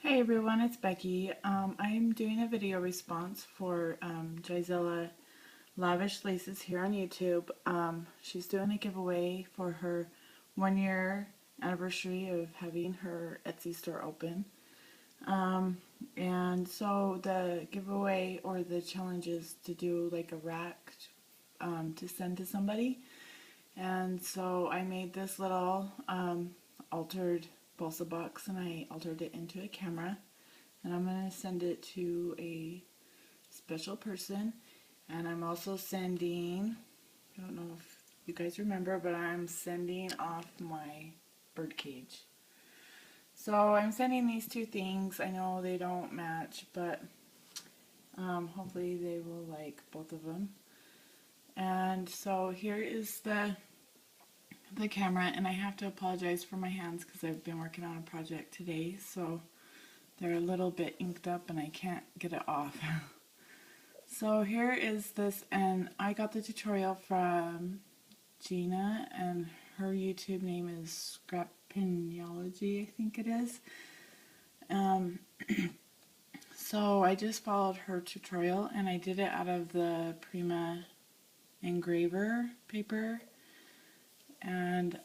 Hey everyone, it's Becky. I'm doing a video response for Jaizella Lavish Laces here on YouTube. She's doing a giveaway for her 1 year anniversary of having her Etsy store open. And so the giveaway or the challenge is to do like a rack to send to somebody. And so I made this little altered balsa box and I altered it into a camera. And I'm going to send it to a special person. And I'm also sending, I don't know if you guys remember, but I'm sending off my bird cage. So I'm sending these two things. I know they don't match, but hopefully they will like both of them. And so here is the camera, and I have to apologize for my hands because I've been working on a project today, so they're a little bit inked up and I can't get it off. So here is this, and I got the tutorial from Gina, and her YouTube name is Scrappinology, I think it is. So I just followed her tutorial and I did it out of the Prima engraver paper. And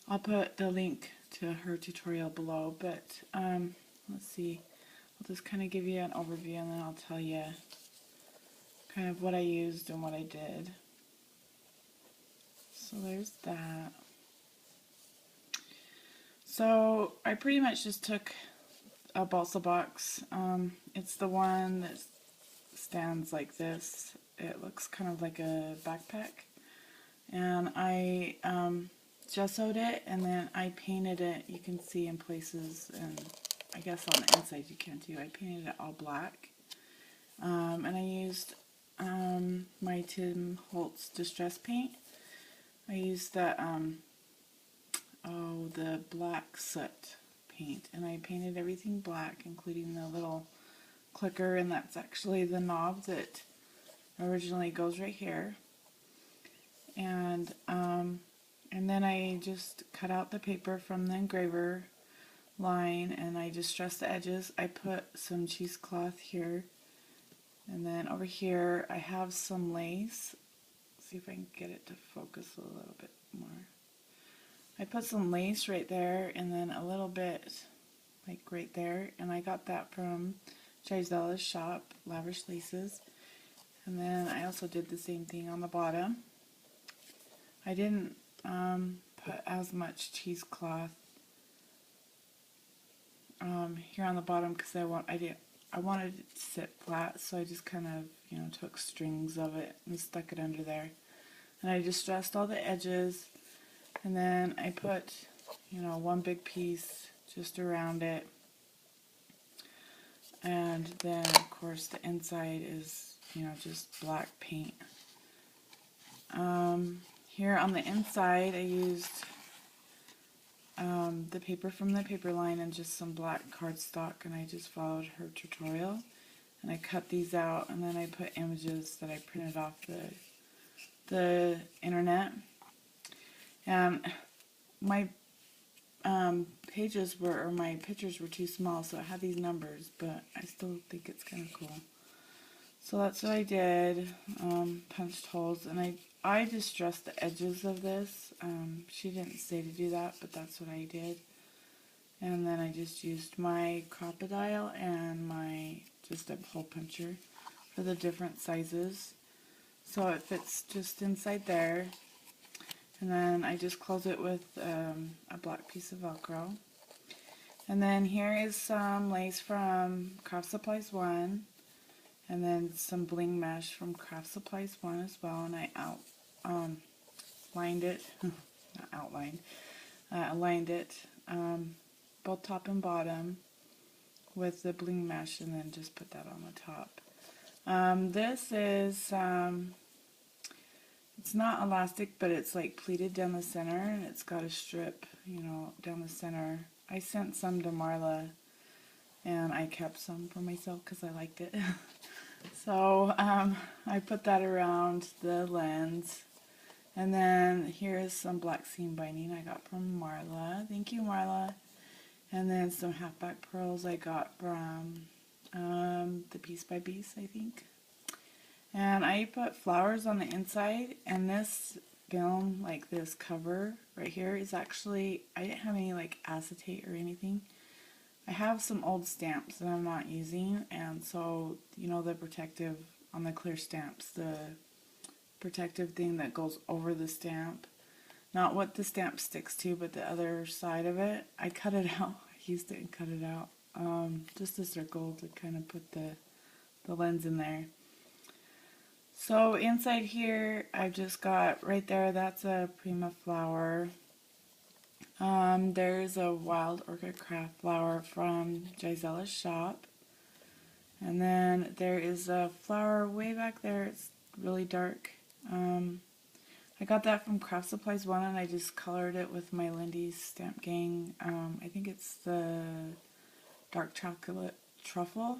I'll put the link to her tutorial below, but let's see, I'll just kind of give you an overview and then I'll tell you kind of what I used and what I did. So there's that. So I pretty much just took a balsa box. It's the one that stands like this. It looks kind of like a backpack. And I gessoed it, and then I painted it. You can see in places, and I guess on the inside you can too. I painted it all black. And I used my Tim Holtz Distress Paint. I used the black soot paint, and I painted everything black, including the little clicker, and that's actually the knob that originally goes right here. And then I just cut out the paper from the engraver line, and I distressed the edges. I put some cheesecloth here, and then over here I have some lace. Let's see if I can get it to focus a little bit more. I put some lace right there, and then a little bit like right there, and I got that from Jaizella's shop, LavishLaces. And then I also did the same thing on the bottom. I didn't put as much cheesecloth here on the bottom because I wanted it to sit flat, so I just kind of took strings of it and stuck it under there. And I distressed all the edges, and then I put one big piece just around it, and then of course the inside is just black paint. Here on the inside I used the paper from the paper line and just some black cardstock, and I just followed her tutorial, and I cut these out, and then I put images that I printed off the internet. And my pages were, or my pictures were too small, so it had these numbers, but I still think it's kind of cool. So that's what I did, punched holes, and I distressed the edges of this. She didn't say to do that, but that's what I did. And then I just used my crocodile and just a hole puncher for the different sizes. So it fits just inside there. And then I just close it with a black piece of Velcro. And then here is some lace from Craft Supplies 1. And then some bling mesh from Craft Supplies 1 as well. And I lined it, not outlined, aligned it, both top and bottom with the bling mesh, and then just put that on the top. This is, it's not elastic, but it's like pleated down the center, and it's got a strip, down the center. I sent some to Marla, and I kept some for myself because I liked it. So I put that around the lens. And then here is some black seam binding I got from Marla. Thank you, Marla. And then some halfback pearls I got from the Piece by Piece, I think. And I put flowers on the inside, and this film, like this cover right here, is actually, I didn't have any like acetate or anything. I have some old stamps that I'm not using, and so, you know, the protective, on the clear stamps, the protective thing that goes over the stamp, not what the stamp sticks to, but the other side of it, I cut it out. I used it and cut it out. Just a circle to kind of put the lens in there. So inside here, I've just got, right there, that's a Prima flower. There's a wild orchid craft flower from Jaizella's shop. And then there is a flower way back there. It's really dark. I got that from Craft Supplies 1, and I just colored it with my Lindy's Stamp Gang. I think it's the dark chocolate truffle.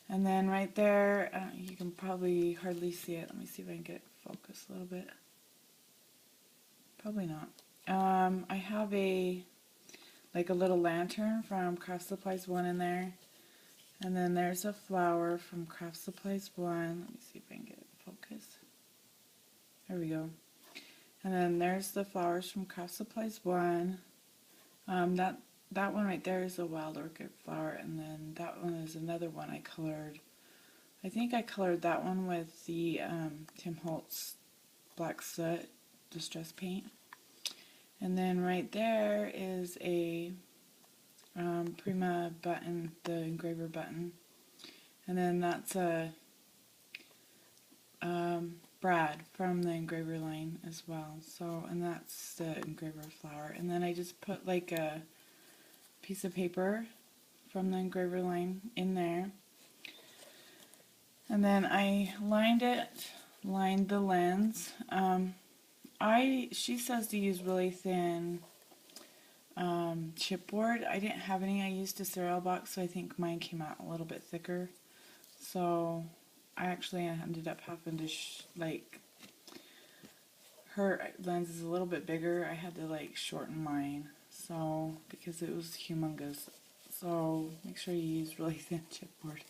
And then right there, you can probably hardly see it. Let me see if I can get it focused a little bit. Probably not. I have a little lantern from Craft Supplies 1 in there. And then there's a flower from Craft Supplies 1. Let me see if I can get it focused. There we go. And then there's the flowers from Craft Supplies 1. That one right there is a wild orchid flower, and then that one is another one I colored. I think I colored that one with the Tim Holtz Black Soot Distress Paint. And then right there is a Prima button, the engraver button. And then that's a Brad from the engraver line as well. So, and that's the engraver flower. And then I just put like a piece of paper from the engraver line in there. And then I lined the lens. She says to use really thin chipboard. I didn't have any. I used a cereal box, so I think mine came out a little bit thicker. So I actually ended up having to her lens is a little bit bigger. I had to like shorten mine, so because it was humongous. So make sure you use really thin chipboard.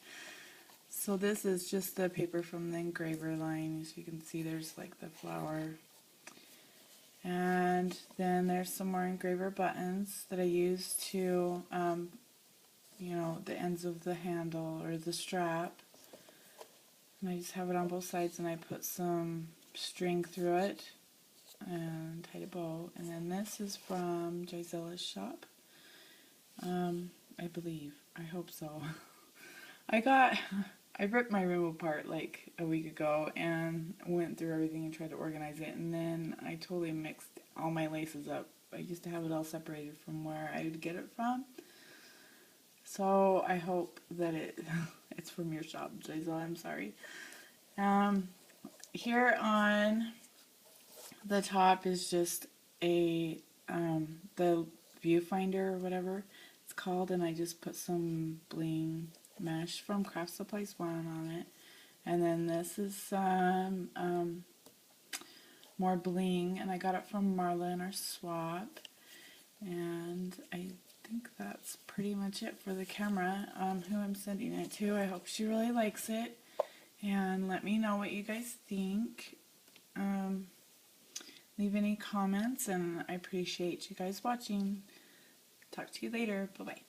So this is just the paper from the engraver line. As you can see, there's like the flower. And then there's some more engraver buttons that I use to, you know, the ends of the handle or the strap. And I just have it on both sides, and I put some string through it and tied a bow. And then this is from Jaizella's shop. I believe. I hope so. I ripped my room apart like a week ago and went through everything and tried to organize it, and then I totally mixed all my laces up. I used to have it all separated from where I would get it from. So I hope that it's from your shop, Jaizella. I'm sorry. Here on the top is just the viewfinder or whatever it's called, and I just put some bling mesh from Craft Supplies 1 on it. And then this is some more bling, and I got it from Marla in our swap. And I think that's pretty much it for the camera. Who I'm sending it to, I hope she really likes it, and let me know what you guys think. Leave any comments, and I appreciate you guys watching. Talk to you later. Bye bye.